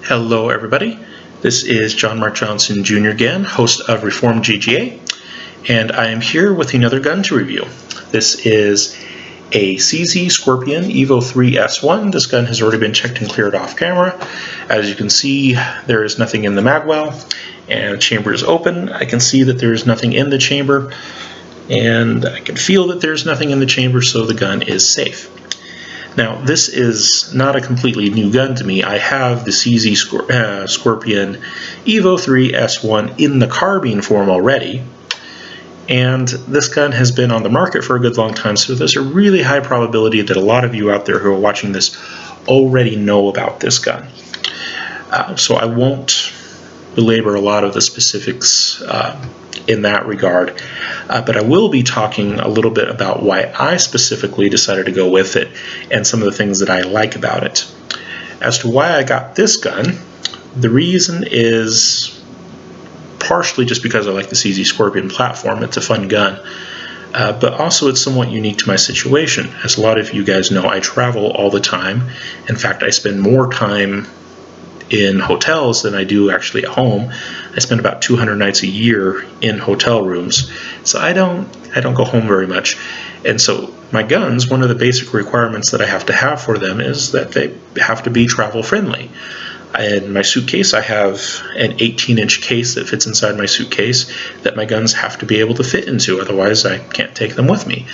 Hello everybody, this is John Mark Johnson Jr. again, host of Reformed GGA, and I am here with another gun to review. This is a CZ Scorpion EVO3 S1. This gun has already been checked and cleared off camera. As you can see, there is nothing in the magwell, and the chamber is open. I can see that there is nothing in the chamber, and I can feel that there's nothing in the chamber, so the gun is safe. Now, this is not a completely new gun to me. I have the CZ Scorpion EVO3 S1 in the carbine form already, and this gun has been on the market for a good long time, so there's a really high probability that a lot of you out there who are watching this already know about this gun. So I won't belabor a lot of the specifics in that regard, but I will be talking a little bit about why I specifically decided to go with it and some of the things that I like about it. As to why I got this gun, the reason is partially just because I like the CZ Scorpion platform. It's a fun gun, but also it's somewhat unique to my situation. As a lot of you guys know, I travel all the time. In fact, I spend more time in hotels than I do actually at home. I spend about 200 nights a year in hotel rooms, so I don't go home very much. And so my guns, one of the basic requirements that I have to have for them is that they have to be travel friendly. In my suitcase, I have an 18-inch case that fits inside my suitcase that my guns have to be able to fit into, otherwise I can't take them with me.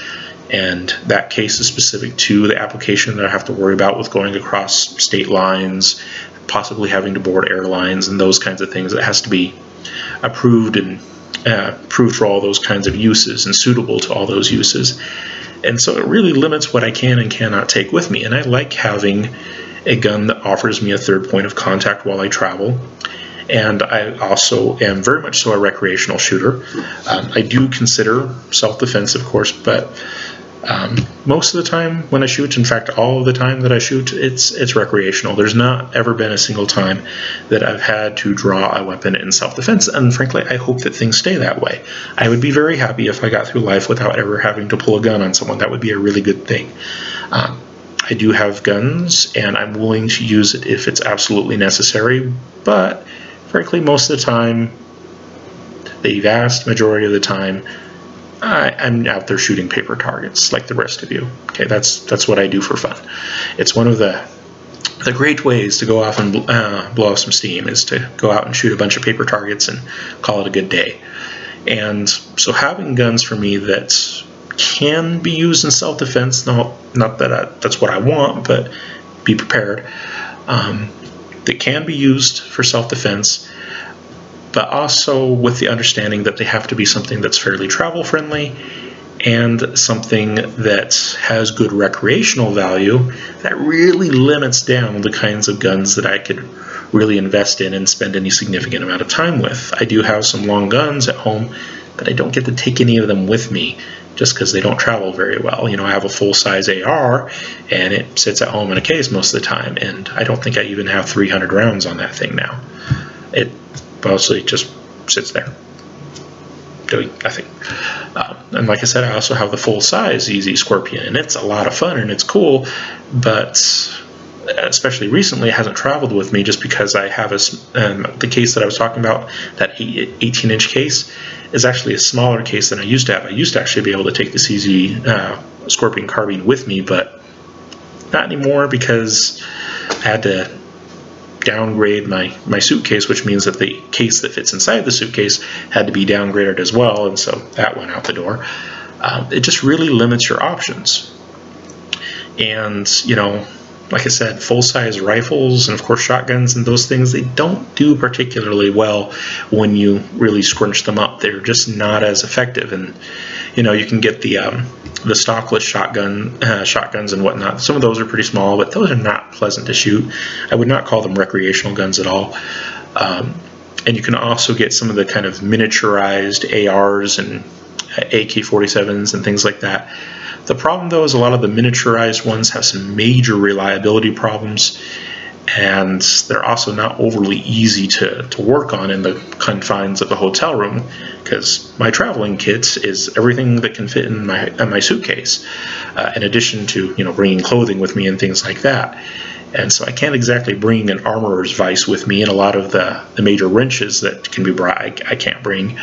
And that case is specific to the application that I have to worry about with going across state lines, possibly having to board airlines and those kinds of things. It has to be approved and approved for all those kinds of uses and suitable to all those uses. And so it really limits what I can and cannot take with me. And I like having a gun that offers me a third point of contact while I travel. And I also am very much so a recreational shooter. I do consider self-defense, of course, but most of the time when I shoot, in fact all of the time that I shoot, it's recreational. There's not ever been a single time that I've had to draw a weapon in self-defense, and frankly I hope that things stay that way. I would be very happy if I got through life without ever having to pull a gun on someone. That would be a really good thing. I do have guns, and I'm willing to use it if it's absolutely necessary, but frankly most of the time, the vast majority of the time, I'm out there shooting paper targets like the rest of you. Okay, that's what I do for fun. It's one of the great ways to go off and blow off some steam, is to go out and shoot a bunch of paper targets and call it a good day. And so having guns for me that can be used in self-defense, not that that's what I want, but be prepared, that can be used for self-defense, but also with the understanding that they have to be something that's fairly travel friendly and something that has good recreational value, that really limits down the kinds of guns that I could really invest in and spend any significant amount of time with. I do have some long guns at home, but I don't get to take any of them with me just because they don't travel very well. You know, I have a full-size AR and it sits at home in a case most of the time, and I don't think I even have 300 rounds on that thing now. It mostly just sits there doing nothing. And like I said, I also have the full-size CZ Scorpion, and it's a lot of fun and it's cool, but especially recently it hasn't traveled with me just because I have the case that I was talking about, that 18-inch case, is actually a smaller case than I used to have. I used to actually be able to take the CZ Scorpion carbine with me, but not anymore because I had to downgrade my suitcase, which means that the case that fits inside the suitcase had to be downgraded as well, and so that went out the door. It just really limits your options. And you know, like I said, full-size rifles and of course shotguns and those things, they don't do particularly well when you really scrunch them up. They're just not as effective. And you know, you can get the stockless shotguns and whatnot. Some of those are pretty small, but those are not pleasant to shoot. I would not call them recreational guns at all. And you can also get some of the kind of miniaturized ARs and AK-47s and things like that. The problem though is a lot of the miniaturized ones have some major reliability problems, and they're also not overly easy to work on in the confines of a hotel room, because my traveling kit is everything that can fit in my suitcase, in addition to, you know, bringing clothing with me and things like that. And so I can't exactly bring an armorer's vise with me, and a lot of the major wrenches that can be brought I can't bring.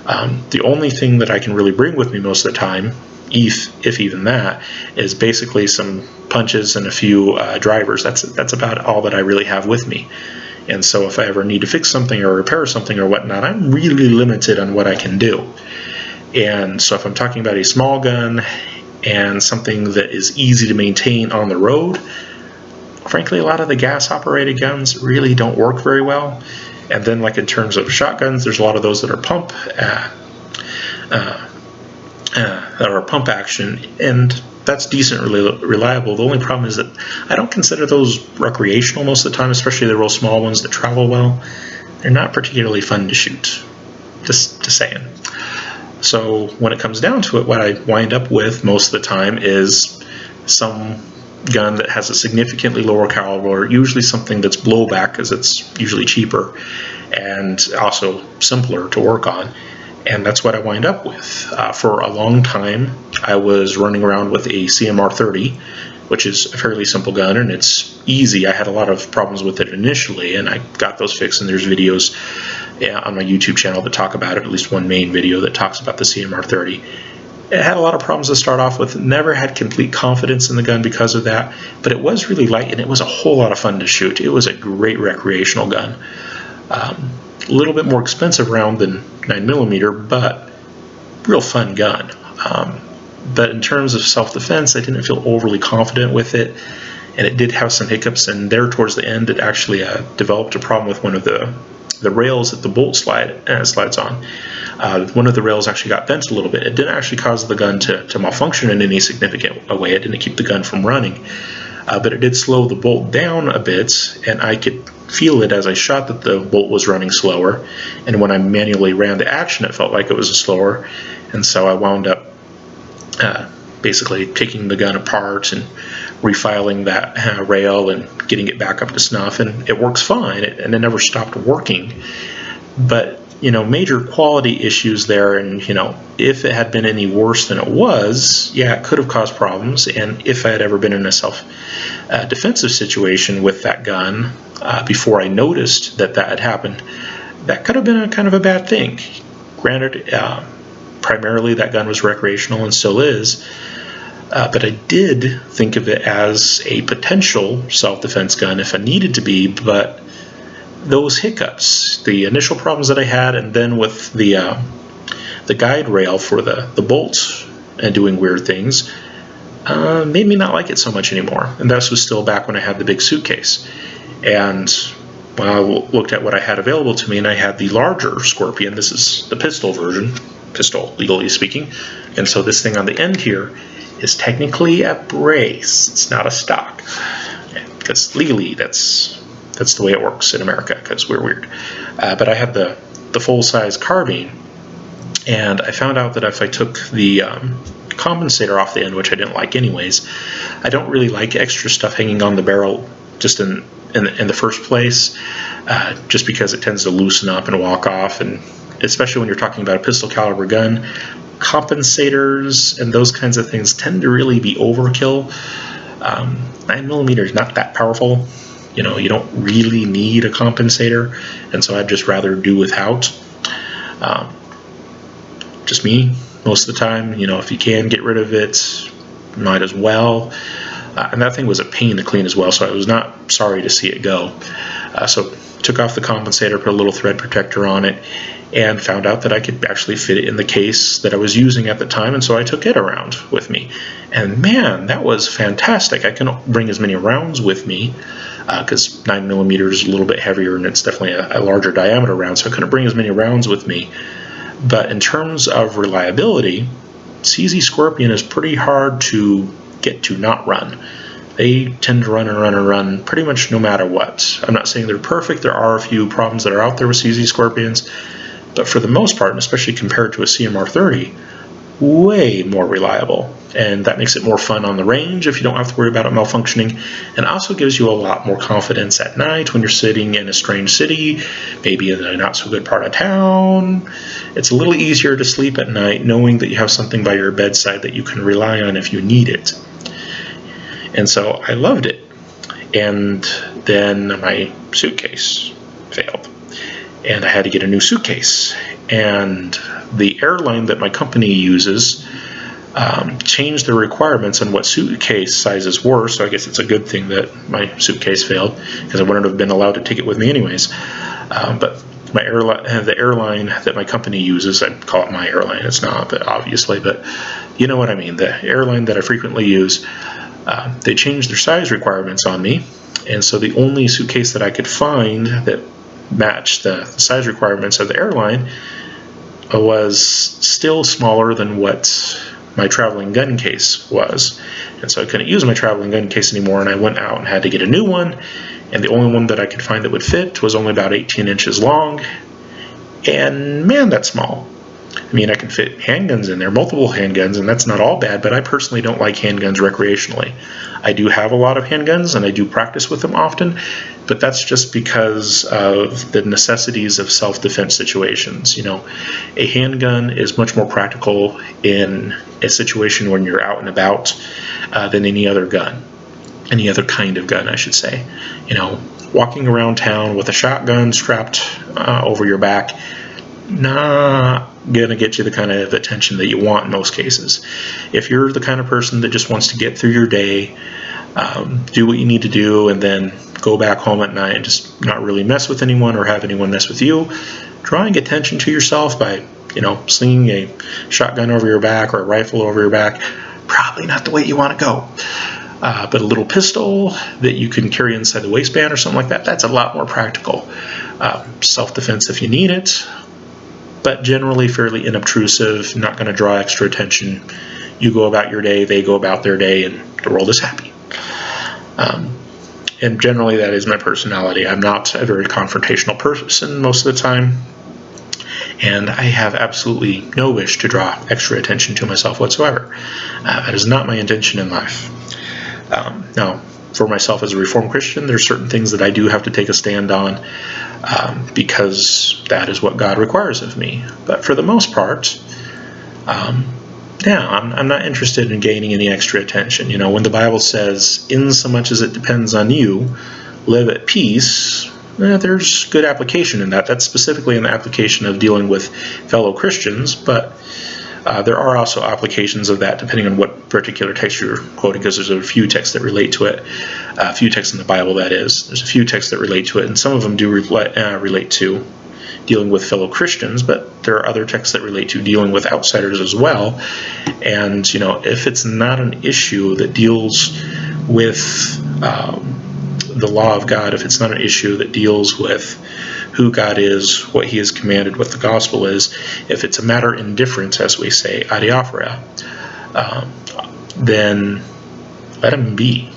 The only thing that I can really bring with me most of the time, if even that, is basically some punches and a few drivers. That's about all that I really have with me. And so if I ever need to fix something or repair something or whatnot, I'm really limited on what I can do. And so if I'm talking about a small gun and something that is easy to maintain on the road, frankly, a lot of the gas-operated guns really don't work very well. And then, like in terms of shotguns, there's a lot of those that are pump action, and that's decently reliable. The only problem is that I don't consider those recreational most of the time, especially the real small ones that travel well. They're not particularly fun to shoot. Just saying. So when it comes down to it, what I wind up with most of the time is some gun that has a significantly lower caliber, usually something that's blowback because it's usually cheaper and also simpler to work on. And that's what I wind up with. For a long time, I was running around with a CMR30, which is a fairly simple gun, and it's easy. I had a lot of problems with it initially, and I got those fixed, and there's videos on my YouTube channel that talk about it, at least one main video that talks about the CMR30. It had a lot of problems to start off with. Never had complete confidence in the gun because of that, but it was really light, and it was a whole lot of fun to shoot. It was a great recreational gun. A little bit more expensive round than 9mm, but real fun gun. But in terms of self-defense, I didn't feel overly confident with it, and it did have some hiccups, and there towards the end it actually developed a problem with one of the rails that the bolt slides on. One of the rails actually got bent a little bit. It didn't actually cause the gun to malfunction in any significant way. It didn't keep the gun from running, but it did slow the bolt down a bit, and I could feel it as I shot that the bolt was running slower, and when I manually ran the action it felt like it was slower, and so I wound up basically taking the gun apart and refiling that rail and getting it back up to snuff, and it works fine, and it never stopped working. But major quality issues there, and if it had been any worse than it was, yeah, it could have caused problems. And if I had ever been in a self-defensive situation with that gun before I noticed that had happened, that could have been a kind of a bad thing. Granted, primarily that gun was recreational and still is, but I did think of it as a potential self-defense gun if I needed to be. But those hiccups, the initial problems that I had, and then with the guide rail for the bolts and doing weird things, made me not like it so much anymore. And this was still back when I had the big suitcase. And when I looked at what I had available to me, and I had the larger Scorpion, this is the pistol version, pistol legally speaking, and so this thing on the end here is technically a brace. It's not a stock, because legally that's the way it works in America, because we're weird. But I had the full-size carbine, and I found out that if I took the compensator off the end, which I didn't like anyways, I don't really like extra stuff hanging on the barrel just in the first place, just because it tends to loosen up and walk off, and especially when you're talking about a pistol caliber gun, compensators and those kinds of things tend to really be overkill. 9mm is not that powerful. You don't really need a compensator, and so I'd just rather do without. Just me, most of the time. If you can get rid of it, might as well. And that thing was a pain to clean as well, so I was not sorry to see it go. So took off the compensator, put a little thread protector on it, and found out that I could actually fit it in the case that I was using at the time, and so I took it around with me. And man, that was fantastic. I couldn't bring as many rounds with me, because 9mm is a little bit heavier, and it's definitely a larger diameter round, so I couldn't bring as many rounds with me. But in terms of reliability, CZ Scorpion is pretty hard to get to not run. They tend to run and run and run pretty much no matter what. I'm not saying they're perfect. There are a few problems that are out there with CZ Scorpions, but for the most part, and especially compared to a CMR30, way more reliable. And that makes it more fun on the range if you don't have to worry about it malfunctioning, and also gives you a lot more confidence at night when you're sitting in a strange city, maybe in a not so good part of town. It's a little easier to sleep at night knowing that you have something by your bedside that you can rely on if you need it. And so I loved it. and then my suitcase failed, and I had to get a new suitcase. And the airline that my company uses changed the requirements on what suitcase sizes were, so I guess it's a good thing that my suitcase failed, because I wouldn't have been allowed to take it with me anyways. But the airline that my company uses, I call it my airline, it's not, but obviously, but you know what I mean, the airline that I frequently use, they changed their size requirements on me, and so the only suitcase that I could find that matched the size requirements of the airline was still smaller than what my traveling gun case was. And so I couldn't use my traveling gun case anymore, and I went out and had to get a new one, and the only one that I could find that would fit was only about 18 inches long, and man, that's small. I mean, I can fit handguns in there, multiple handguns, and that's not all bad, but I personally don't like handguns recreationally. I do have a lot of handguns, and I do practice with them often, but that's just because of the necessities of self-defense situations. You know, a handgun is much more practical in a situation when you're out and about than any other gun. Any other kind of gun, I should say. You know, walking around town with a shotgun strapped over your back, not gonna get you the kind of attention that you want in most cases. If you're the kind of person that just wants to get through your day, do what you need to do, and then go back home at night and just not really mess with anyone or have anyone mess with you, drawing attention to yourself by, you know, slinging a shotgun over your back or a rifle over your back, probably not the way you want to go. But a little pistol that you can carry inside the waistband or something like that, that's a lot more practical. Self-defense if you need it, but generally fairly inobtrusive, not going to draw extra attention. You go about your day, they go about their day, and the world is happy. And generally that is my personality. I'm not a very confrontational person most of the time, and I have absolutely no wish to draw extra attention to myself whatsoever. That is not my intention in life. Now, for myself as a Reformed Christian, there's certain things that I do have to take a stand on because that is what God requires of me. But for the most part, I'm not interested in gaining any extra attention. You know, when the Bible says, in so much as it depends on you, live at peace, there's good application in that. That's specifically in the application of dealing with fellow Christians, but there are also applications of that depending on what particular text you're quoting, because there's a few texts that relate to it, a few texts in the Bible, that is. There's a few texts that relate to it, and some of them do relate to dealing with fellow Christians, but there are other texts that relate to dealing with outsiders as well. And, you know, if it's not an issue that deals with the law of God, if it's not an issue that deals with who God is, what He has commanded, what the gospel is, if it's a matter indifferent, as we say, adiaphora, then let Him be.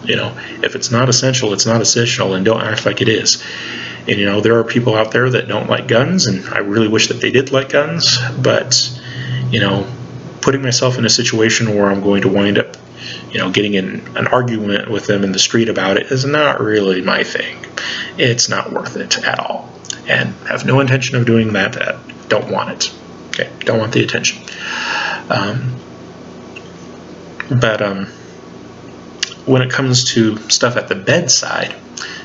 You know, if it's not essential, it's not essential, and don't act like it is. And, you know, there are people out there that don't like guns, and I really wish that they did like guns, but, you know, putting myself in a situation where I'm going to wind up, you know, getting in an argument with them in the street about it is not really my thing. It's not worth it at all. And have no intention of doing that. Don't want it. Okay, don't want the attention. But when it comes to stuff at the bedside,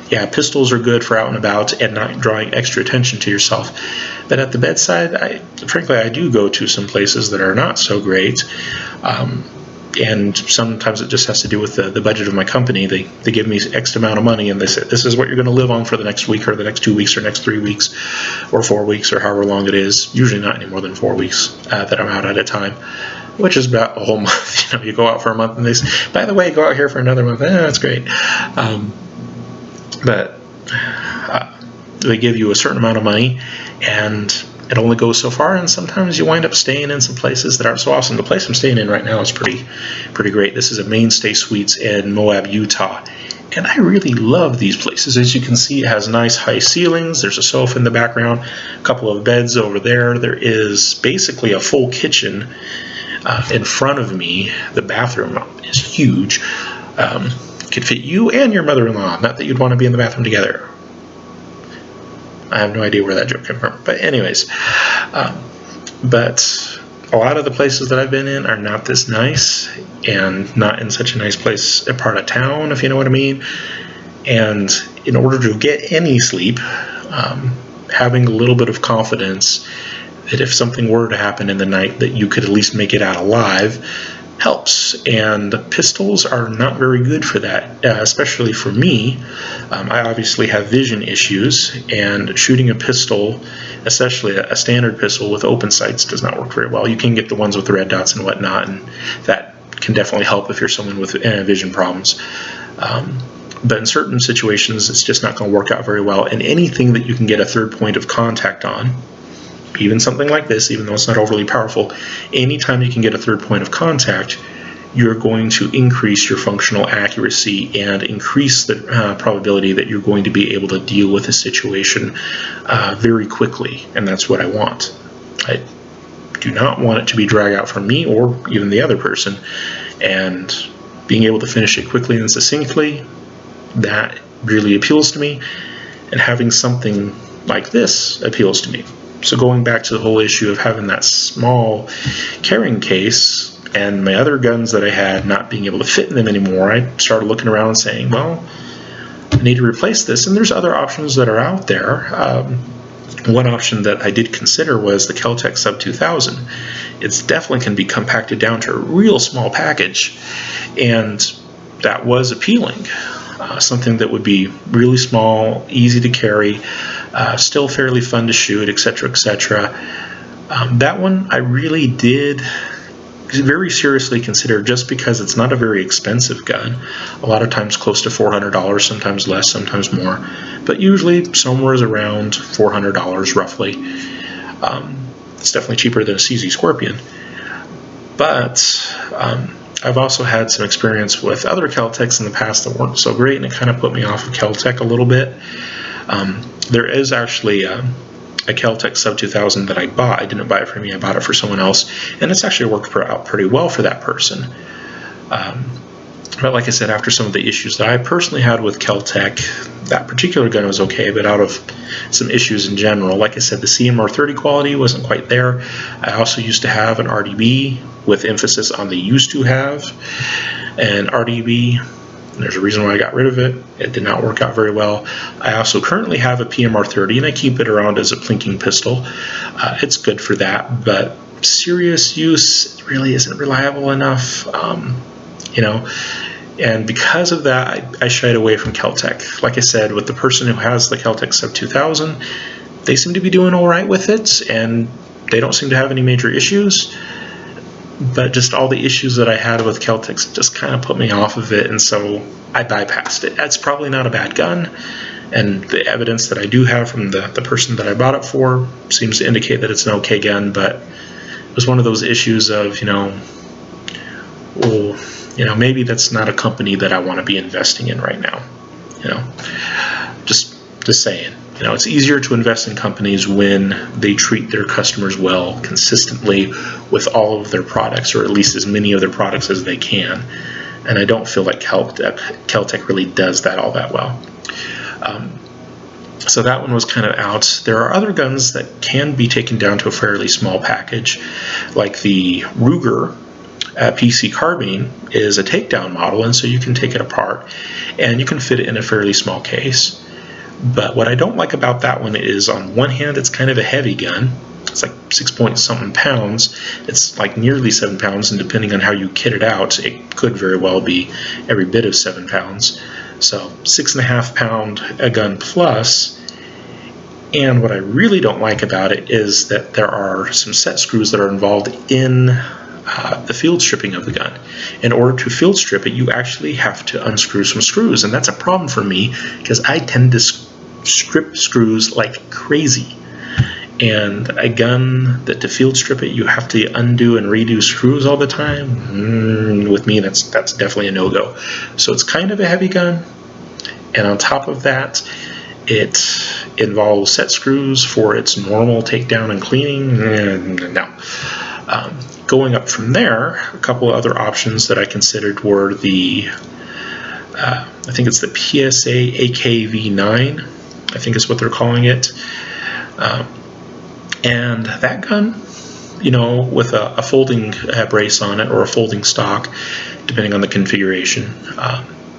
yeah, pistols are good for out and about and not drawing extra attention to yourself. But at the bedside, frankly, I do go to some places that are not so great. And sometimes it just has to do with the budget of my company. They give me X amount of money, and they say, this is what you're going to live on for the next week or the next 2 weeks or next 3 weeks or 4 weeks or however long it is. Usually not any more than 4 weeks that I'm out at a time, which is about a whole month. You know, you go out for a month and they say, by the way, go out here for another month. That's great. But they give you a certain amount of money, and it only goes so far, and sometimes you wind up staying in some places that aren't so awesome. The place I'm staying in right now is pretty great. This is a Mainstay Suites in Moab, Utah, and I really love these places. As you can see, it has nice high ceilings. There's a sofa in the background, a couple of beds over there. There is basically a full kitchen in front of me. The bathroom is huge. Could fit you and your mother-in-law. Not that you'd want to be in the bathroom together. I have no idea where that joke came from. But anyways, but a lot of the places that I've been in are not this nice, and not in such a nice place, a part of town, if you know what I mean. And in order to get any sleep, having a little bit of confidence that if something were to happen in the night, that you could at least make it out alive, helps. And pistols are not very good for that, especially for me. I obviously have vision issues, and shooting a pistol, especially a standard pistol with open sights, does not work very well. You can get the ones with the red dots and whatnot, and that can definitely help if you're someone with vision problems. But in certain situations, it's just not going to work out very well. And anything that you can get a third point of contact on, even something like this, even though it's not overly powerful, anytime you can get a third point of contact, you're going to increase your functional accuracy and increase the probability that you're going to be able to deal with a situation very quickly. And that's what I want. I do not want it to be drag out from me or even the other person. And being able to finish it quickly and succinctly, that really appeals to me. And having something like this appeals to me. So going back to the whole issue of having that small carrying case and my other guns that I had not being able to fit in them anymore, I started looking around and saying, well, I need to replace this. And there's other options that are out there. One option that I did consider was the Kel-Tec Sub 2000. It definitely can be compacted down to a real small package, and that was appealing. Something that would be really small, easy to carry, still fairly fun to shoot, etc., etc. That one I really did very seriously consider, just because it's not a very expensive gun. A lot of times close to $400, sometimes less, sometimes more, but usually somewhere around $400 roughly. It's definitely cheaper than a CZ Scorpion. But I've also had some experience with other Kel-Tecs in the past that weren't so great, and it kind of put me off of Kel-Tec a little bit. There is actually a Kel-Tec Sub 2000 that I bought. I didn't buy it for me, I bought it for someone else, and it's actually worked out pretty well for that person. But like I said, after some of the issues that I personally had with Kel-Tec, that particular gun was okay, but out of some issues in general, like I said, the CMR30 quality wasn't quite there. I also used to have an RDB, with emphasis on the used to have, and RDB, there's a reason why I got rid of it. It did not work out very well. I also currently have a PMR30, and I keep it around as a plinking pistol. It's good for that, but serious use really isn't reliable enough. You know, and because of that, I shied away from Kel-Tec. Like I said, with the person who has the Kel-Tec Sub 2000, they seem to be doing all right with it, and they don't seem to have any major issues. But just all the issues that I had with Kel-Tec just kind of put me off of it, and so I bypassed it. That's probably not a bad gun, and the evidence that I do have from the person that I bought it for seems to indicate that it's an okay gun, but it was one of those issues of, well, maybe that's not a company that I want to be investing in right now. Just saying. It's easier to invest in companies when they treat their customers well consistently with all of their products, or at least as many of their products as they can. And I don't feel like Kel-Tec really does that all that well. So that one was kind of out. There are other guns that can be taken down to a fairly small package, like the Ruger PC carbine is a takedown model, and so you can take it apart and you can fit it in a fairly small case. But what I don't like about that one is, on one hand, it's kind of a heavy gun. It's like 6 point something pounds. It's like nearly 7 pounds, and depending on how you kit it out, it could very well be every bit of 7 pounds. So 6.5 pound a gun plus. And what I really don't like about it is that there are some set screws that are involved in the field stripping of the gun. In order to field strip it, you actually have to unscrew some screws, and that's a problem for me because I tend to strip screws like crazy. And a gun that to field strip it, you have to undo and redo screws all the time. With me, that's definitely a no-go. So it's kind of a heavy gun, and on top of that, it involves set screws for its normal takedown and cleaning. No. Going up from there, a couple of other options that I considered were the, I think it's the PSA AKV9, I think is what they're calling it. And that gun you know, with a folding brace on it or a folding stock, depending on the configuration.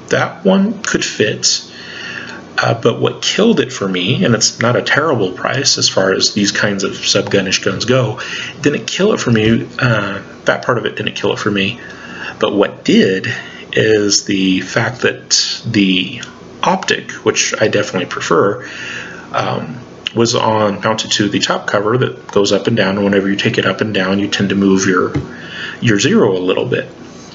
That one could fit. But what killed it for me, and it's not a terrible price as far as these kinds of subgunish guns go, didn't kill it for me. That part of it didn't kill it for me. But what did is the fact that the optic, which I definitely prefer, was mounted to the top cover that goes up and down. And whenever you take it up and down, you tend to move your zero a little bit.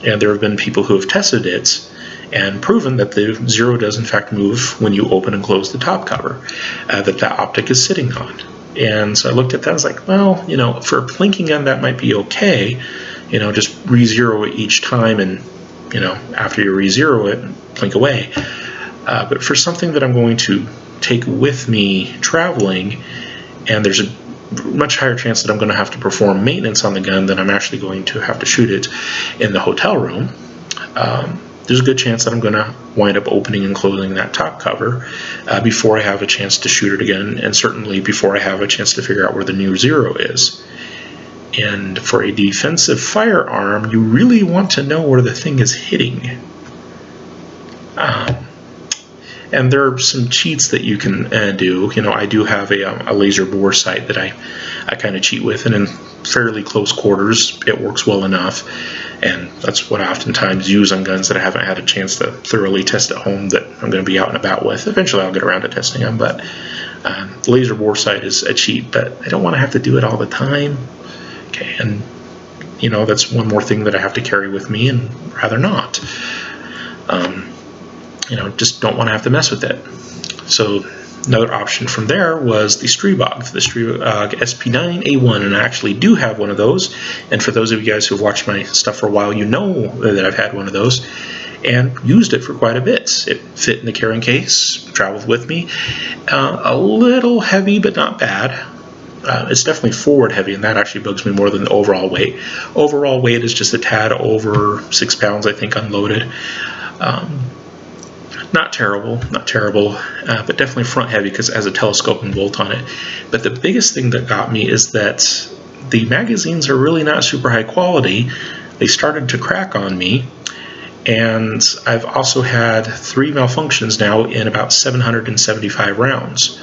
And there have been people who have tested it and proven that the zero does in fact move when you open and close the top cover that optic is sitting on. And so I looked at that and was like, well, you know, for a plinking gun that might be okay, you know, just re-zero it each time, and you know, after you re-zero it, plink away. But for something that I'm going to take with me traveling, and there's a much higher chance that I'm going to have to perform maintenance on the gun than I'm actually going to have to shoot it in the hotel room, there's a good chance that I'm going to wind up opening and closing that top cover before I have a chance to shoot it again, and certainly before I have a chance to figure out where the new zero is. And for a defensive firearm, you really want to know where the thing is hitting. And there are some cheats that you can do. You know, I do have a laser bore sight that I kind of cheat with, and in fairly close quarters, it works well enough. And that's what I oftentimes use on guns that I haven't had a chance to thoroughly test at home that I'm going to be out and about with. Eventually, I'll get around to testing them, but laser bore sight is a cheat, but I don't want to have to do it all the time. Okay, and you know, that's one more thing that I have to carry with me, and rather not. You know, just don't want to have to mess with it. So another option from there was the Strebog, the Strebog SP9A1, and I actually do have one of those. And for those of you guys who've watched my stuff for a while, you know that I've had one of those and used it for quite a bit. It fit in the carrying case, traveled with me. A little heavy, but not bad. It's definitely forward heavy, and that actually bugs me more than the overall weight. Overall weight is just a tad over 6 pounds, I think, unloaded. Not terrible, but definitely front heavy because it has a telescoping bolt on it. But the biggest thing that got me is that the magazines are really not super high quality. They started to crack on me, and I've also had 3 malfunctions now in about 775 rounds.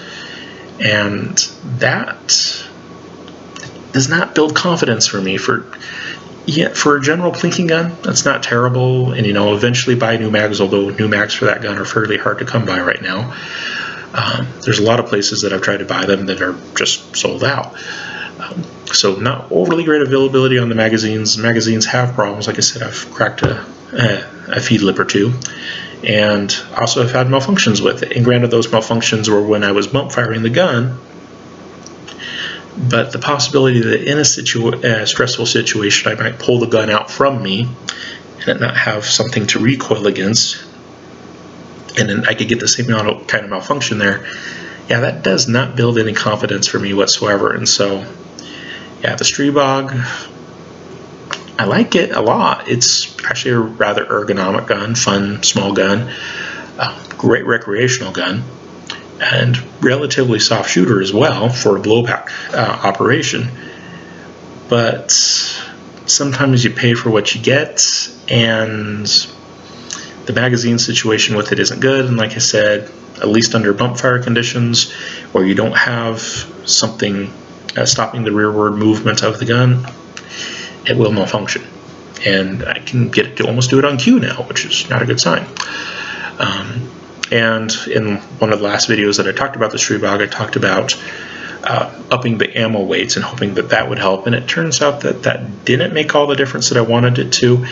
And that does not build confidence for me. For a general plinking gun, that's not terrible, and you know, eventually buy new mags, although new mags for that gun are fairly hard to come by right now. There's a lot of places that I've tried to buy them that are just sold out. So not overly great availability on the magazines. Magazines have problems. Like I said, I've cracked a feed lip or two, and also have had malfunctions with it. And granted, those malfunctions were when I was bump firing the gun, but the possibility that in a stressful situation I might pull the gun out from me and it not have something to recoil against, and then I could get the same kind of malfunction there, yeah, that does not build any confidence for me whatsoever. And so, yeah, the Strebog, I like it a lot. It's actually a rather ergonomic gun, fun, small gun, great recreational gun, and relatively soft shooter as well for a blowback operation. But sometimes you pay for what you get, and the magazine situation with it isn't good. And like I said, at least under bump fire conditions, where you don't have something stopping the rearward movement of the gun, it will malfunction. And I can get it to almost do it on cue now, which is not a good sign. And in one of the last videos that I talked about the Strebog, I talked about upping the ammo weights and hoping that that would help. And it turns out that that didn't make all the difference that I wanted it to.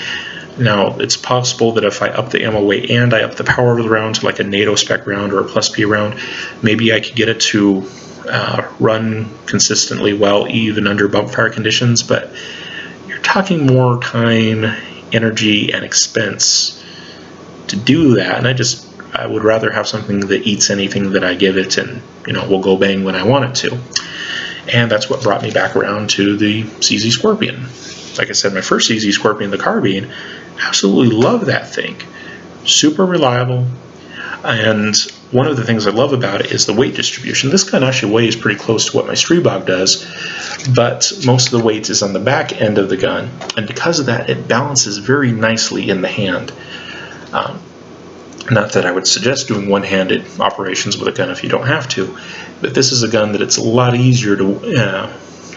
Now, it's possible that if I up the ammo weight and I up the power of the round to like a NATO spec round or a plus P round, maybe I could get it to run consistently well even under bump fire conditions. But you're talking more time, energy, and expense to do that. And I would rather have something that eats anything that I give it, and you know, will go bang when I want it to. And that's what brought me back around to the CZ Scorpion. Like I said, my first CZ Scorpion, the carbine, absolutely love that thing. Super reliable, and one of the things I love about it is the weight distribution. This gun actually weighs pretty close to what my Streebog does, but most of the weight is on the back end of the gun, and because of that, it balances very nicely in the hand. Not that I would suggest doing one-handed operations with a gun if you don't have to, but this is a gun that it's a lot easier to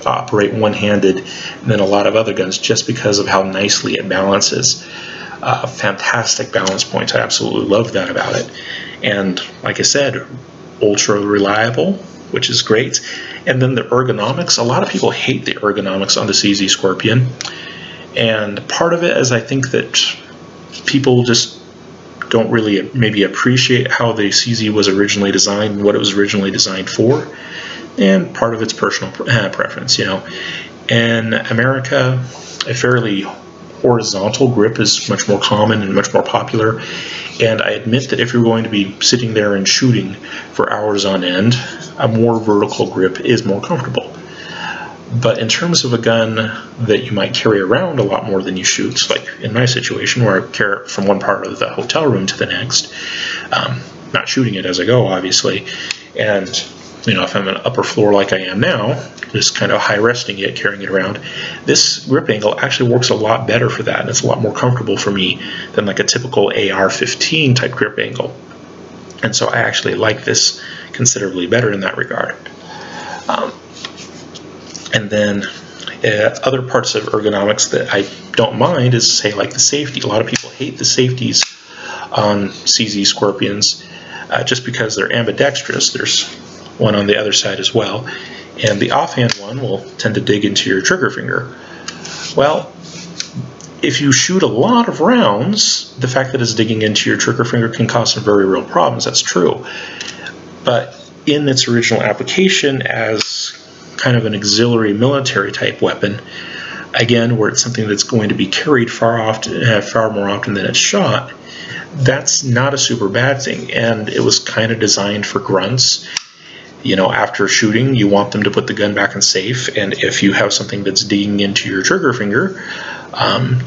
operate one-handed than a lot of other guns, just because of how nicely it balances. Fantastic balance points. I absolutely love that about it. And like I said, ultra reliable, which is great. And then the ergonomics. A lot of people hate the ergonomics on the CZ Scorpion, and part of it is I think that people just don't really maybe appreciate how the CZ was originally designed and what it was originally designed for, and part of it's personal preference. You know, in America, a fairly horizontal grip is much more common and much more popular, and I admit that if you're going to be sitting there and shooting for hours on end, a more vertical grip is more comfortable. But in terms of a gun that you might carry around a lot more than you shoot, like in my situation where I carry it from one part of the hotel room to the next, not shooting it as I go, obviously, and you know, if I'm on an upper floor like I am now, just kind of high resting it, carrying it around, this grip angle actually works a lot better for that, and it's a lot more comfortable for me than like a typical AR-15 type grip angle. And so I actually like this considerably better in that regard. And then other parts of ergonomics that I don't mind is, say, like the safety. A lot of people hate the safeties on CZ Scorpions just because they're ambidextrous. There's one on the other side as well, and the offhand one will tend to dig into your trigger finger. Well, if you shoot a lot of rounds, the fact that it's digging into your trigger finger can cause some very real problems. That's true. But in its original application as kind of an auxiliary military type weapon, again, where it's something that's going to be carried far more often than it's shot, that's not a super bad thing. And it was kind of designed for grunts. You know, after shooting, you want them to put the gun back in safe, and if you have something that's digging into your trigger finger,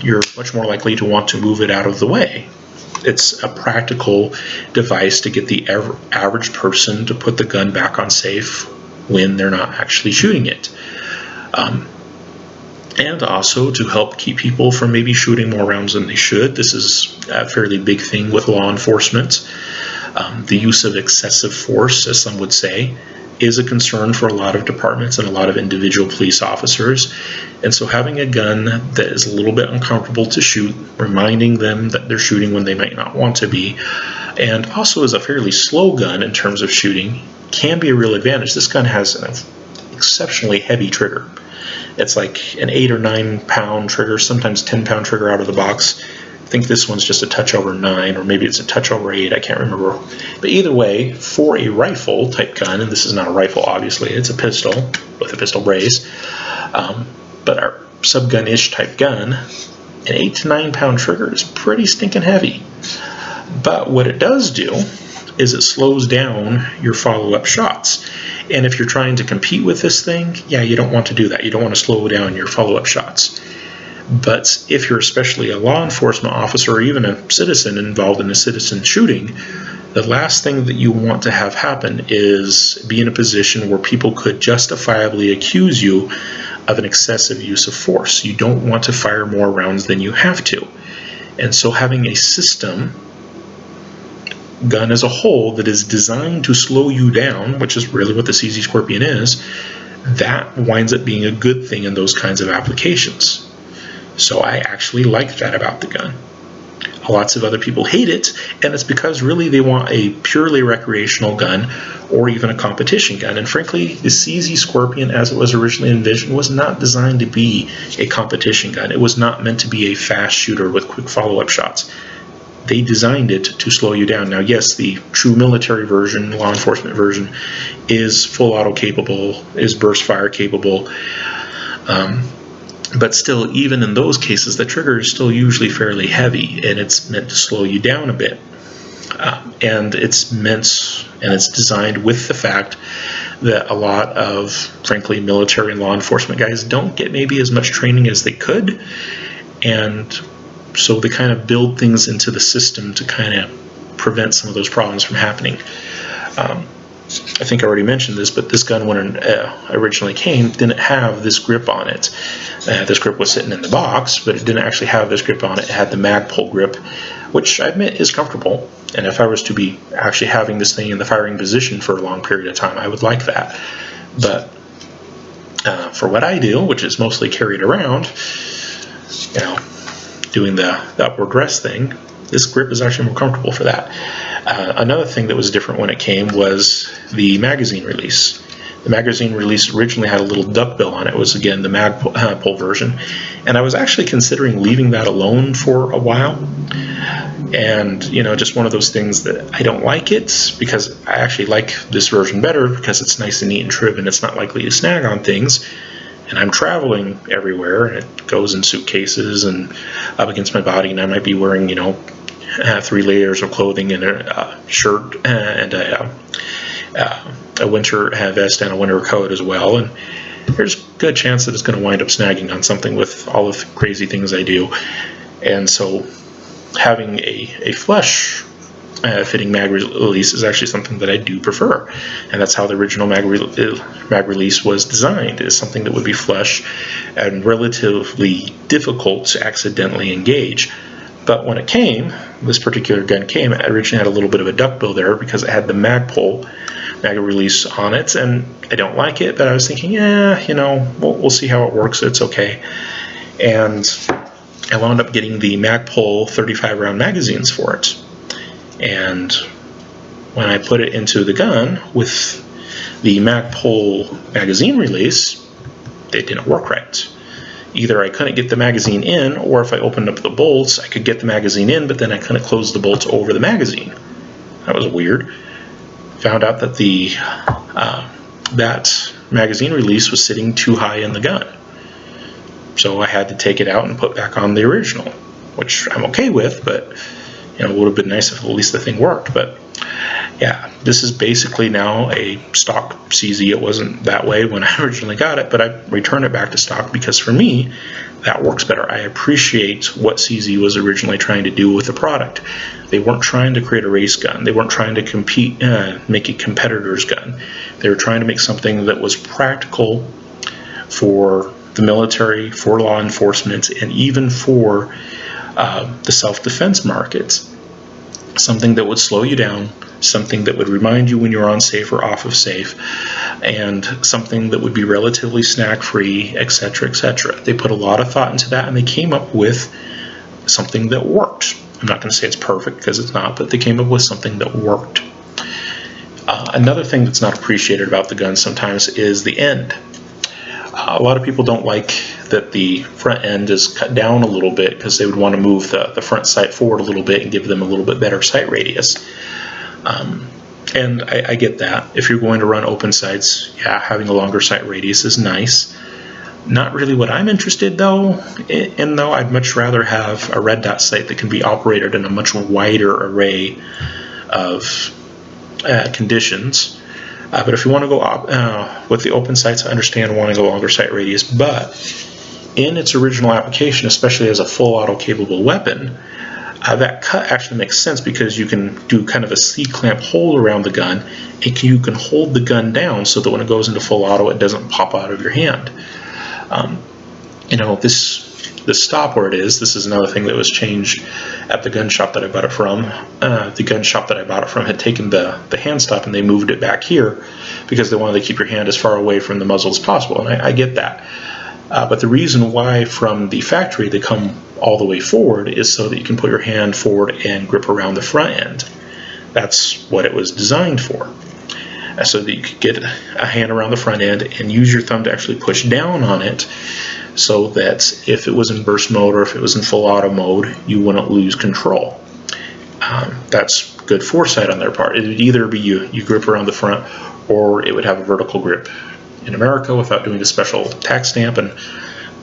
you're much more likely to want to move it out of the way. It's a practical device to get the average person to put the gun back on safe when they're not actually shooting it. And also to help keep people from maybe shooting more rounds than they should. This is a fairly big thing with law enforcement. The use of excessive force, as some would say, is a concern for a lot of departments and a lot of individual police officers. And so having a gun that is a little bit uncomfortable to shoot, reminding them that they're shooting when they might not want to be, and also is a fairly slow gun in terms of shooting, can be a real advantage. This gun has an exceptionally heavy trigger. It's like an 8 or 9 pound trigger, sometimes 10 pound trigger out of the box. I think this one's just a touch over 9, or maybe it's a touch over 8, I can't remember. But either way, for a rifle type gun, and this is not a rifle obviously, it's a pistol with a pistol brace, but our subgun-ish type gun, an 8 to 9 pound trigger is pretty stinking heavy. But what it does do is it slows down your follow-up shots. And if you're trying to compete with this thing, yeah, you don't want to do that. You don't want to slow down your follow-up shots. But if you're especially a law enforcement officer or even a citizen involved in a citizen shooting, the last thing that you want to have happen is be in a position where people could justifiably accuse you of an excessive use of force. You don't want to fire more rounds than you have to. And so having a system, gun as a whole, that is designed to slow you down, which is really what the CZ Scorpion is, that winds up being a good thing in those kinds of applications. So I actually like that about the gun. Lots of other people hate it, and it's because really they want a purely recreational gun or even a competition gun. And frankly, the CZ Scorpion, as it was originally envisioned, was not designed to be a competition gun. It was not meant to be a fast shooter with quick follow-up shots. They designed it to slow you down. Now, yes, the true military version, law enforcement version, is full auto capable, is burst fire capable. But still, even in those cases, the trigger is still usually fairly heavy, and it's meant to slow you down a bit. And it's designed with the fact that a lot of, frankly, military and law enforcement guys don't get maybe as much training as they could, and so they kind of build things into the system to kind of prevent some of those problems from happening. I think I already mentioned this, but this gun, when it originally came, didn't have this grip on it. This grip was sitting in the box, but it didn't actually have this grip on it. It had the mag pull grip, which I admit is comfortable. And if I was to be actually having this thing in the firing position for a long period of time, I would like that. But for what I do, which is mostly carried around, you know, doing the upward rest thing, this grip is actually more comfortable for that. Another thing that was different when it came was the magazine release. The magazine release originally had a little duckbill on it. It was, again, the mag pull version. And I was actually considering leaving that alone for a while. And, you know, just one of those things that I don't like it, because I actually like this version better because it's nice and neat and trim and it's not likely to snag on things. And I'm traveling everywhere, and it goes in suitcases and up against my body, and I might be wearing, you know, 3 layers of clothing and a shirt and a winter vest and a winter coat as well, and there's a good chance that it's going to wind up snagging on something with all of the crazy things I do. And so having a flush fitting mag release is actually something that I do prefer, and that's how the original mag release was designed, is something that would be flush and relatively difficult to accidentally engage. But when it came, this particular gun came, it originally had a little bit of a duckbill there because it had the mag release on it, and I don't like it, but I was thinking, yeah, you know, we'll see how it works, it's okay. And I wound up getting the Magpul 35 round magazines for it. And when I put it into the gun with the Magpul magazine release, it didn't work right. Either I couldn't get the magazine in, or if I opened up the bolts, I could get the magazine in, but then I couldn't close the bolts over the magazine. That was weird. Found out that that magazine release was sitting too high in the gun. So I had to take it out and put back on the original, which I'm okay with, but you know, it would have been nice if at least the thing worked. But yeah, this is basically now a stock CZ. It wasn't that way when I originally got it, but I returned it back to stock because for me, that works better. I appreciate what CZ was originally trying to do with the product. They weren't trying to create a race gun. They weren't trying to compete, make a competitor's gun. They were trying to make something that was practical for the military, for law enforcement, and even for the self-defense market. Something that would slow you down, something that would remind you when you're on safe or off of safe, and something that would be relatively snag-free, etc., etc. They put a lot of thought into that, and they came up with something that worked. I'm not going to say it's perfect because it's not, but they came up with something that worked. Another thing that's not appreciated about the gun sometimes is the end. A lot of people don't like that the front end is cut down a little bit because they would want to move the front sight forward a little bit and give them a little bit better sight radius. And I get that. If you're going to run open sights, yeah, having a longer sight radius is nice. Not really what I'm interested though, though I'd much rather have a red dot sight that can be operated in a much wider array of conditions. But if you want to go with the open sights, I understand wanting a longer sight radius, but in its original application, especially as a full auto capable weapon, that cut actually makes sense because you can do kind of a C-clamp hold around the gun, and you can hold the gun down so that when it goes into full auto, it doesn't pop out of your hand. You know, this stop where it is, this is another thing that was changed at the gun shop that I bought it from. The gun shop that I bought it from had taken the hand stop and they moved it back here because they wanted to keep your hand as far away from the muzzle as possible, and I get that. But the reason why from the factory they come all the way forward is so that you can put your hand forward and grip around the front end. That's what it was designed for. So that you could get a hand around the front end and use your thumb to actually push down on it so that if it was in burst mode or if it was in full auto mode, you wouldn't lose control. That's good foresight on their part. It would either be you grip around the front, or it would have a vertical grip. In America, without doing a special tax stamp and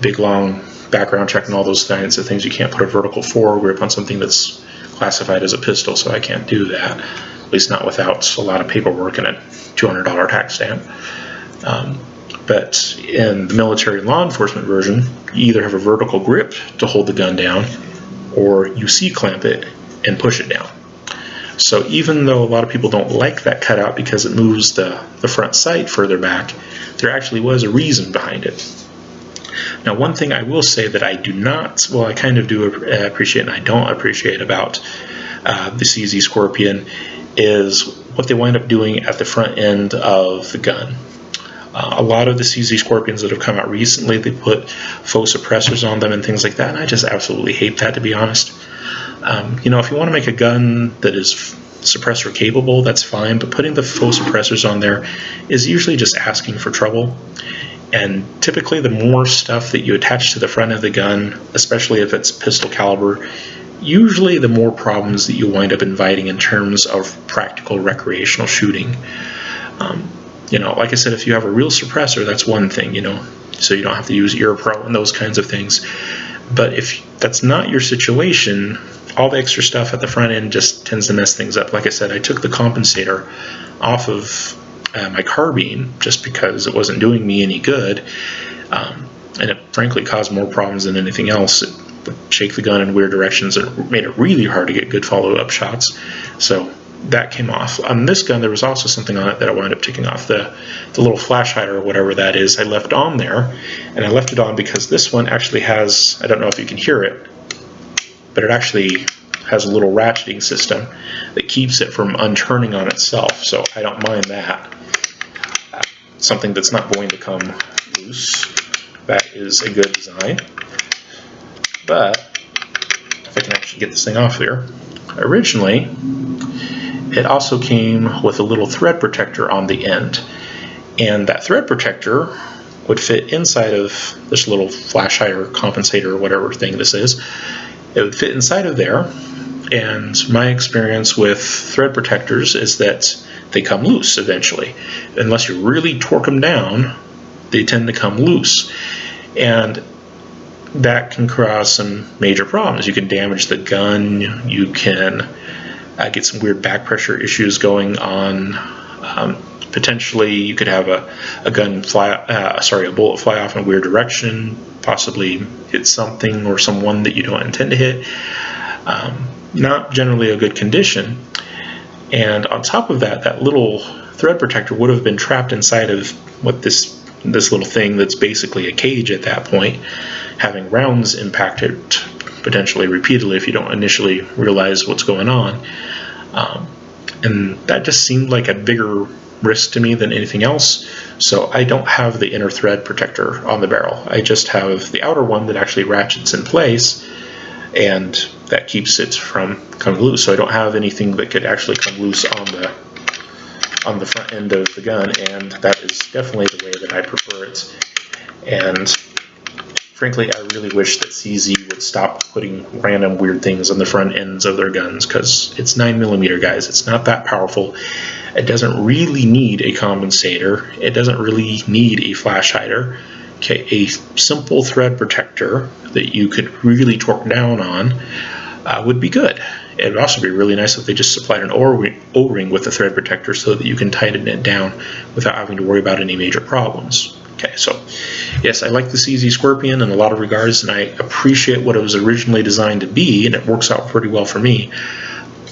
big long background check and all those kinds of things, you can't put a vertical forward grip on something that's classified as a pistol, so I can't do that, at least not without a lot of paperwork and a $200 tax stamp. But in the military and law enforcement version, you either have a vertical grip to hold the gun down, or you C-clamp it and push it down. So even though a lot of people don't like that cutout because it moves the front sight further back, there actually was a reason behind it. Now, one thing I will say that I do not, well, I kind of do appreciate and I don't appreciate about the CZ Scorpion is what they wind up doing at the front end of the gun. A lot of the CZ Scorpions that have come out recently, they put faux suppressors on them and things like that, and I just absolutely hate that, to be honest. You know, if you want to make a gun that is suppressor capable, that's fine, but putting the faux suppressors on there is usually just asking for trouble. And typically the more stuff that you attach to the front of the gun, especially if it's pistol caliber, usually the more problems that you wind up inviting in terms of practical recreational shooting. You know, like I said, if you have a real suppressor, that's one thing, you know, so you don't have to use ear pro and those kinds of things. But if that's not your situation, all the extra stuff at the front end just tends to mess things up. Like I said, I took the compensator off of my carbine just because it wasn't doing me any good, and it frankly caused more problems than anything else. It would shake the gun in weird directions and it made it really hard to get good follow-up shots. So that came off. On this gun, there was also something on it that I wound up taking off. The little flash hider or whatever that is, I left on there, and I left it on because this one actually has, I don't know if you can hear it, but it actually has a little ratcheting system that keeps it from unturning on itself, so I don't mind that. Something that's not going to come loose. That is a good design. But if I can actually get this thing off there, originally it also came with a little thread protector on the end, and that thread protector would fit inside of this little flash hider compensator or whatever thing this is. It would fit inside of there, and my experience with thread protectors is that they come loose eventually. Unless you really torque them down, they tend to come loose, and that can cause some major problems. You can damage the gun, you can get some weird back pressure issues going on. Potentially you could have a bullet fly off in a weird direction, possibly hit something or someone that you don't intend to hit. Not generally a good condition. And on top of that, that little thread protector would have been trapped inside of what this little thing that's basically a cage at that point, having rounds impact it potentially repeatedly if you don't initially realize what's going on. And that just seemed like a bigger risk to me than anything else, so I don't have the inner thread protector on the barrel. I just have the outer one that actually ratchets in place, and that keeps it from coming loose. So I don't have anything that could actually come loose on the front end of the gun, and that is definitely the way that I prefer it. And frankly, I really wish that CZ would stop putting random weird things on the front ends of their guns, because it's 9mm, guys. It's not that powerful. It doesn't really need a compensator. It doesn't really need a flash hider. Okay, a simple thread protector that you could really torque down on would be good. It would also be really nice if they just supplied an O-ring with the thread protector so that you can tighten it down without having to worry about any major problems. Okay, so yes, I like the CZ Scorpion in a lot of regards, and I appreciate what it was originally designed to be, and it works out pretty well for me.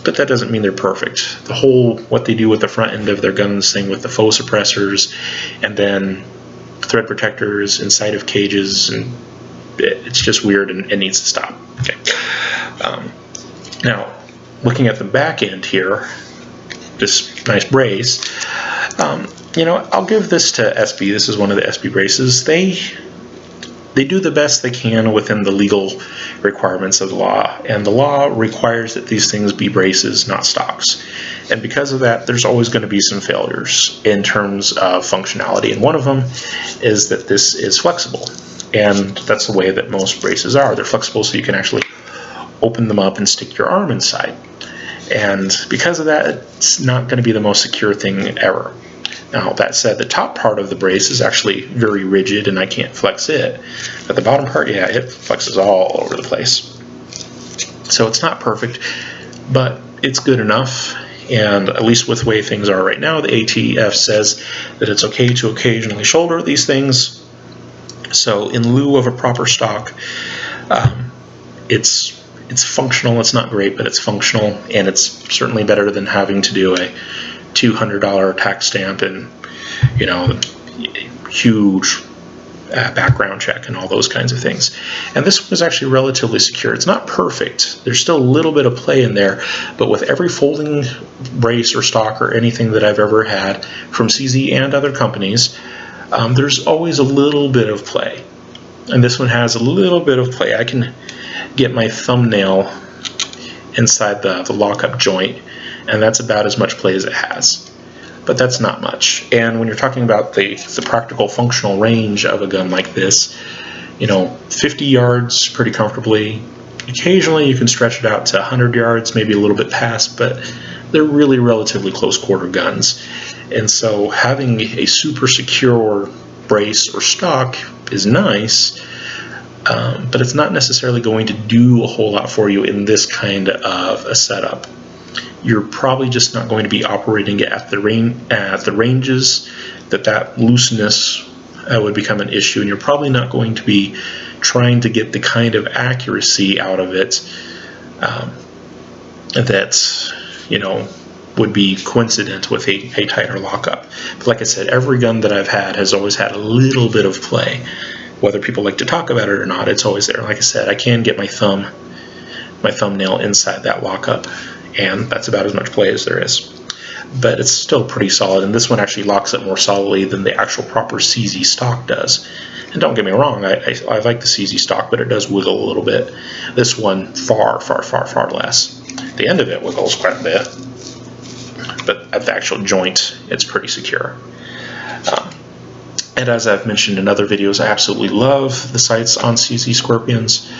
But that doesn't mean they're perfect. The whole, what they do with the front end of their guns thing with the faux suppressors, and then thread protectors inside of cages, and it's just weird and it needs to stop. Okay. Now, looking at the back end here, this nice brace, you know, I'll give this to SB. This is one of the SB braces. They do the best they can within the legal requirements of the law, and the law requires that these things be braces, not stocks. And because of that, there's always going to be some failures in terms of functionality, and one of them is that this is flexible, and that's the way that most braces are. They're flexible so you can actually open them up and stick your arm inside, and because of that, it's not going to be the most secure thing ever. Now, that said, the top part of the brace is actually very rigid and I can't flex it. But the bottom part, yeah, it flexes all over the place. So it's not perfect, but it's good enough. And at least with the way things are right now, the ATF says that it's okay to occasionally shoulder these things. So in lieu of a proper stock, it's it's functional. It's not great, but it's functional, and it's certainly better than having to do a $200 tax stamp and, you know, huge background check and all those kinds of things. And this one is actually relatively secure. It's not perfect. There's still a little bit of play in there, but with every folding brace or stock or anything that I've ever had from CZ and other companies, there's always a little bit of play. And this one has a little bit of play. I can get my thumbnail inside the lockup joint, and that's about as much play as it has. But that's not much. And when you're talking about the practical functional range of a gun like this, you know, 50 yards pretty comfortably. Occasionally you can stretch it out to 100 yards, maybe a little bit past, but they're really relatively close quarter guns. And so having a super secure brace or stock is nice, but it's not necessarily going to do a whole lot for you in this kind of a setup. You're probably just not going to be operating at the ranges that looseness would become an issue, and you're probably not going to be trying to get the kind of accuracy out of it that, you know, would be coincident with a tighter lockup. But like I said, every gun that I've had has always had a little bit of play. Whether people like to talk about it or not, it's always there. Like I said, I can get my thumbnail inside that lockup, and that's about as much play as there is. But it's still pretty solid, and this one actually locks it more solidly than the actual proper CZ stock does. And don't get me wrong, I like the CZ stock, but it does wiggle a little bit. This one, far, far, far, far less. The end of it wiggles quite a bit, but at the actual joint, it's pretty secure. And as I've mentioned in other videos, I absolutely love the sights on CZ Scorpions.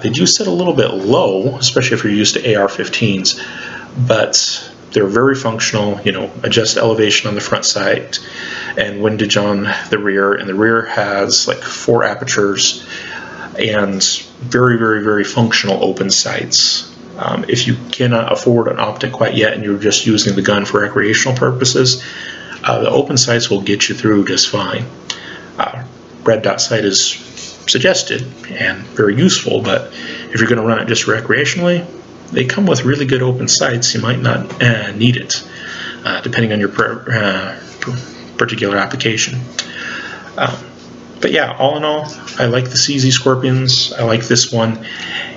They do sit a little bit low, especially if you're used to AR-15s, but they're very functional. You know, adjust elevation on the front sight and windage on the rear, and the rear has like 4 apertures and very, very, very functional open sights. If you cannot afford an optic quite yet and you're just using the gun for recreational purposes, the open sights will get you through just fine. Red dot sight is suggested and very useful, but if you're going to run it just recreationally, they come with really good open sights. You might not need it, depending on your particular application. But yeah, all in all, I like the CZ Scorpions. I like this one,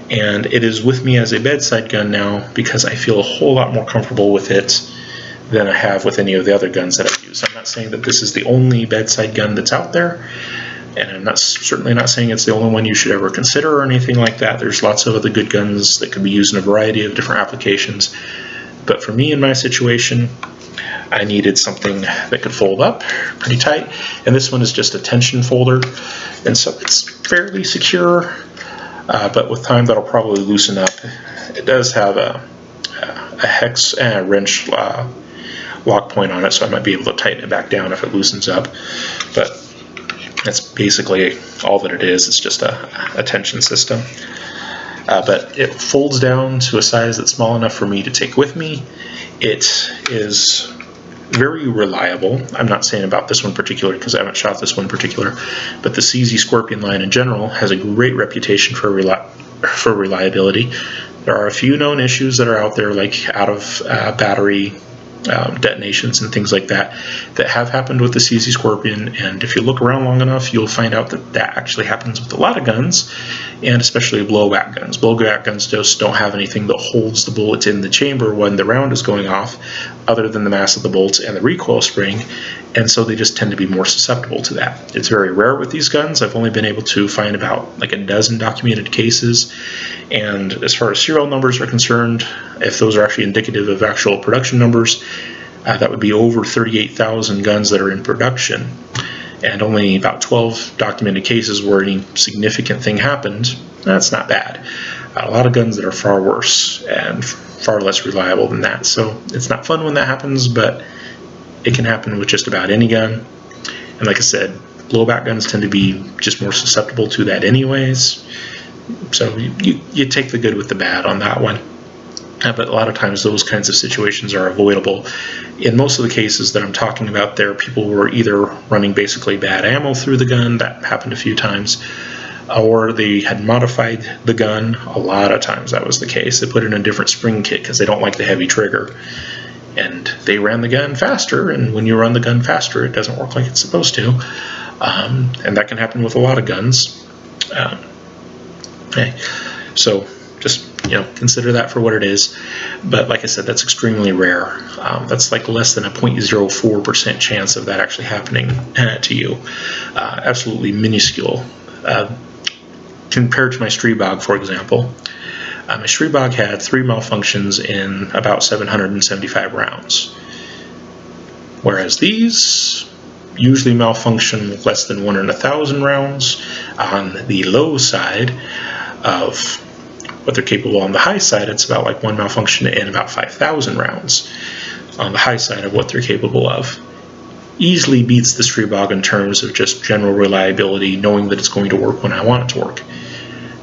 and it is with me as a bedside gun now because I feel a whole lot more comfortable with it than I have with any of the other guns that I've used. I'm not saying that this is the only bedside gun that's out there, and I'm certainly not saying it's the only one you should ever consider or anything like that. There's lots of other good guns that could be used in a variety of different applications. But for me, in my situation, I needed something that could fold up pretty tight, and this one is just a tension folder, and so it's fairly secure, but with time that'll probably loosen up. It does have a hex wrench lock point on it, so I might be able to tighten it back down if it loosens up, but that's basically all that it is. It's just a tension system. But it folds down to a size that's small enough for me to take with me. It is very reliable. I'm not saying about this one particular because I haven't shot this one particular, but the CZ Scorpion line in general has a great reputation for reliability. There are a few known issues that are out there, like out of battery detonations and things like that have happened with the CZ Scorpion, and if you look around long enough, you'll find out that actually happens with a lot of guns, and especially blowback guns. Blowback guns just don't have anything that holds the bullets in the chamber when the round is going off, other than the mass of the bolts and the recoil spring, and so they just tend to be more susceptible to that. It's very rare with these guns. I've only been able to find about like a dozen documented cases, and as far as serial numbers are concerned, if those are actually indicative of actual production numbers, that would be over 38,000 guns that are in production, and only about 12 documented cases where any significant thing happened. That's not bad. A lot of guns that are far worse and far less reliable than that. So it's not fun when that happens, but it can happen with just about any gun. And like I said, blowback guns tend to be just more susceptible to that anyways. So you take the good with the bad on that one. But a lot of times those kinds of situations are avoidable. In most of the cases that I'm talking about there, people were either running basically bad ammo through the gun, that happened a few times, or they had modified the gun. A lot of times that was the case. They put in a different spring kit because they don't like the heavy trigger. And they ran the gun faster, and when you run the gun faster, it doesn't work like it's supposed to. And that can happen with a lot of guns. Okay. So just, consider that for what it is. But like I said, that's extremely rare. That's like less than a 0.04% chance of that actually happening to you. Absolutely minuscule. Compared to my Streebog, for example, my Streebog had 3 malfunctions in about 775 rounds. Whereas these usually malfunction less than 1 in 1,000 rounds on the low side of what they're capable. On the high side, it's about like 1 malfunction in about 5,000 rounds on the high side of what they're capable of. Easily beats the Streebog in terms of just general reliability, knowing that it's going to work when I want it to work.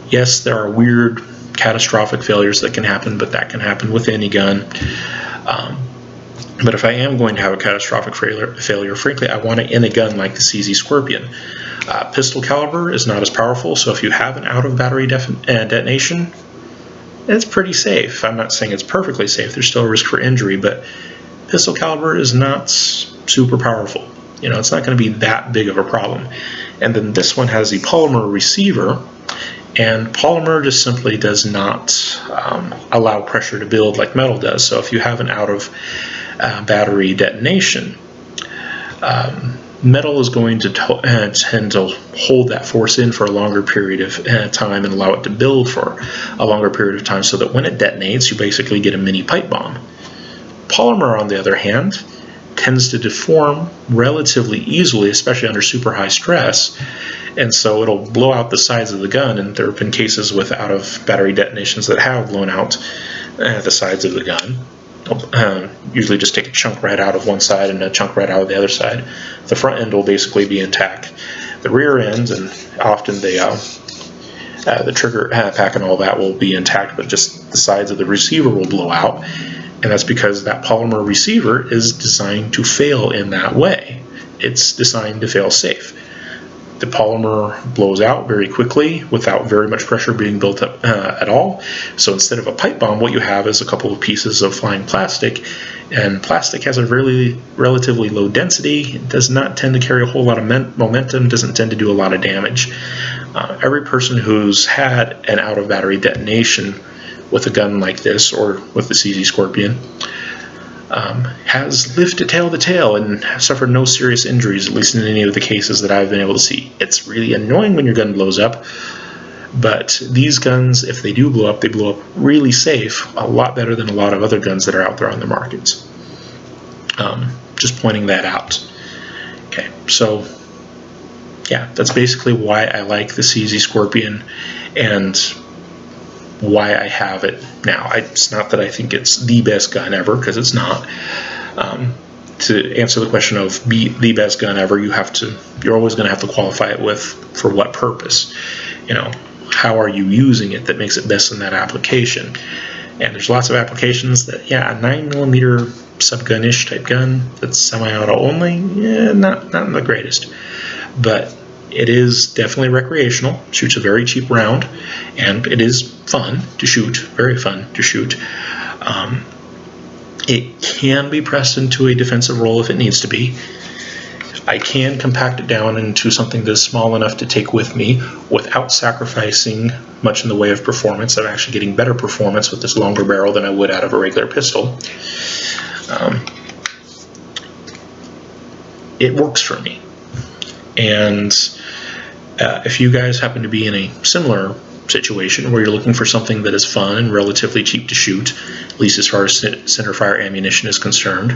Yes, there are weird catastrophic failures that can happen, but that can happen with any gun. But if I am going to have a catastrophic failure, frankly, I want it in a gun like the CZ Scorpion. Pistol caliber is not as powerful, so if you have an out-of-battery detonation, it's pretty safe. I'm not saying it's perfectly safe. There's still a risk for injury, but pistol caliber is not super powerful. It's not going to be that big of a problem. And then this one has the polymer receiver, and polymer just simply does not allow pressure to build like metal does. So if you have an out-of-battery detonation, metal is going to tend to hold that force in for a longer period of time and allow it to build for a longer period of time, so that when it detonates, you basically get a mini pipe bomb. Polymer, on the other hand, tends to deform relatively easily, especially under super high stress, and so it'll blow out the sides of the gun. And there have been cases with out-of-battery detonations that have blown out the sides of the gun. Usually just take a chunk right out of one side and a chunk right out of the other side. The front end will basically be intact. The rear end, and often the trigger pack and all that, will be intact, but just the sides of the receiver will blow out. And that's because that polymer receiver is designed to fail in that way. It's designed to fail safe. The polymer blows out very quickly without very much pressure being built up at all. So instead of a pipe bomb, what you have is a couple of pieces of flying plastic, and plastic has a relatively low density. It does not tend to carry a whole lot of momentum, doesn't tend to do a lot of damage. Every person who's had an out-of-battery detonation with a gun like this, or with the CZ Scorpion, has lived to tell the tale and suffered no serious injuries, at least in any of the cases that I've been able to see. It's really annoying when your gun blows up, but these guns, if they do blow up, they blow up really safe, a lot better than a lot of other guns that are out there on the markets. Just pointing that out. Okay, so yeah, that's basically why I like the CZ Scorpion and why I have it now. It's not that I think it's the best gun ever, because it's not. To answer the question of the best gun ever, you're always going to have to qualify it with for what purpose. How are you using it that makes it best in that application? And there's lots of applications that, a 9mm subgun-ish type gun that's semi-auto only, not the greatest. But it is definitely recreational, shoots a very cheap round, and it is fun to shoot, very fun to shoot. It can be pressed into a defensive role if it needs to be. I can compact it down into something that's small enough to take with me without sacrificing much in the way of performance. I'm actually getting better performance with this longer barrel than I would out of a regular pistol. It works for me. And if you guys happen to be in a similar situation where you're looking for something that is fun and relatively cheap to shoot, at least as far as centerfire ammunition is concerned,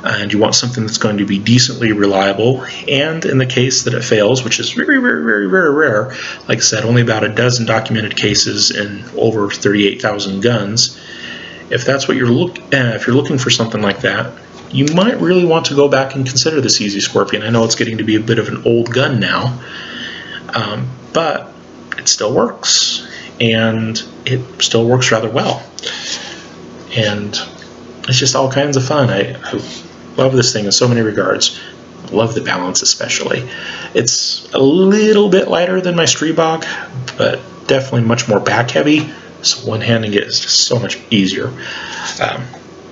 and you want something that's going to be decently reliable, and in the case that it fails, which is very, very, very, very rare, like I said, only about a dozen documented cases in over 38,000 guns, if that's what if you're looking for something like that, you might really want to go back and consider the CZ Scorpion. I know it's getting to be a bit of an old gun now, but it still works, and it still works rather well. And it's just all kinds of fun. I love this thing in so many regards. Love the balance especially. It's a little bit lighter than my Streebog, but definitely much more back heavy, so one-handing it is just so much easier.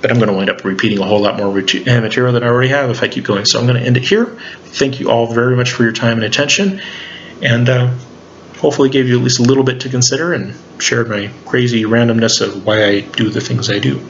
But I'm going to wind up repeating a whole lot more material than I already have if I keep going, so I'm going to end it here. Thank you all very much for your time and attention, and hopefully gave you at least a little bit to consider and shared my crazy randomness of why I do the things I do.